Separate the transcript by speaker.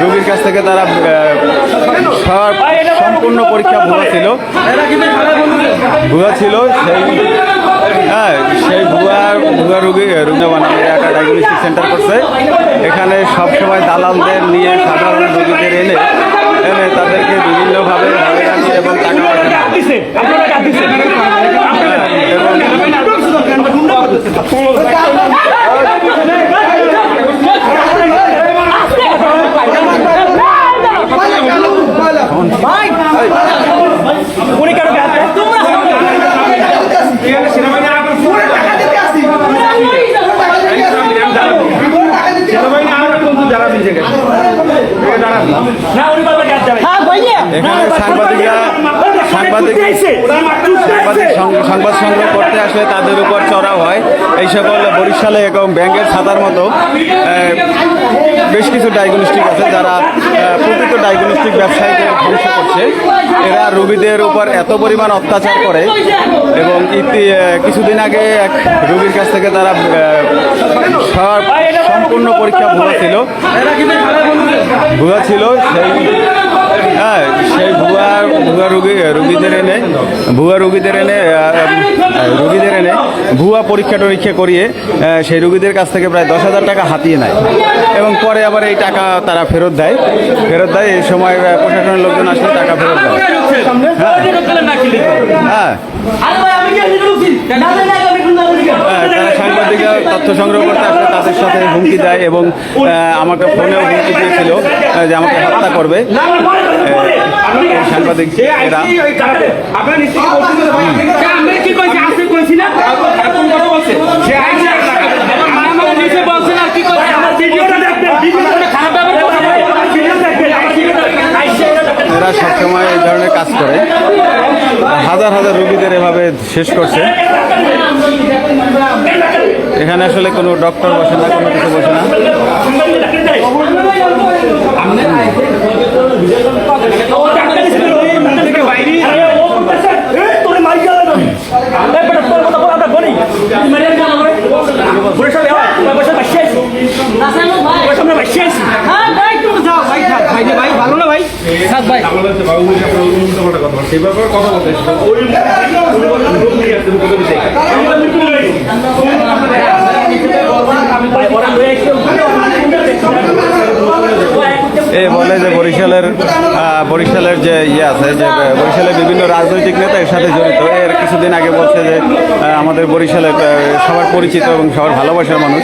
Speaker 1: রোগীর কাছ থেকে তারা সম্পূর্ণ পরীক্ষা ভুয়া ছিল সেই ভুয়া রোগী বানানো একটা ডায়াগনস্টিক সেন্টার করছে। এখানে সবসময় দালালদের নিয়ে সাধারণ রোগীদের এনে তাদেরকে বিভিন্নভাবে হয়রানি এবং টাকা এখানে সংবাদ সংগ্রহ করতে আসলে তাদের উপর চড়াও হয়। এই সকল বরিশালে এবং ব্যাংকের খাতার মতো বেশ কিছু ডায়াগনস্টিক আছে যারা প্রকৃত ডায়াগনস্টিক ব্যবসায়ীদের ধ্বংস করছে। এরা রোগীদের উপর এত পরিমাণ অত্যাচার করে এবং কিছুদিন আগে এক রোগীর কাছ থেকে তারা সম্পূর্ণ পরীক্ষা ভুয়া ছিল সেই রোগীদের এনে ভুয়া পরীক্ষা টরীক্ষা করিয়ে সেই রোগীদের কাছ থেকে প্রায় 10,000 টাকা হাতিয়ে নেয় এবং পরে আবার এই টাকা তারা ফেরত দেয়। এই সময় প্রশাসনের লোকজন আসলে টাকা ফেরত দেয়। তারা সাংবাদিকরা তথ্য সংগ্রহ করতে আসলে তাদের সাথে হুমকি দেয় এবং আমাকে ফোনেও হুমকি দিয়েছিল যে আমাকে হত্যা করবে। সাংবাদিক এরা সবসময় এই ধরনের কাজ করে, হাজার হাজার রোগীদের এভাবে শেষ করছে। এখানে আসলে কোনো ডক্টর বসে না, কোনো কিছু বসে না।
Speaker 2: ভালো না ভাই
Speaker 1: বলে যে বরিশালের যে আছে যে বরিশালের বিভিন্ন রাজনৈতিক নেতা এর সাথে জড়িত। এর কিছুদিন আগে বলছে যে আমাদের বরিশালের সবার পরিচিত এবং সবার ভালোবাসার মানুষ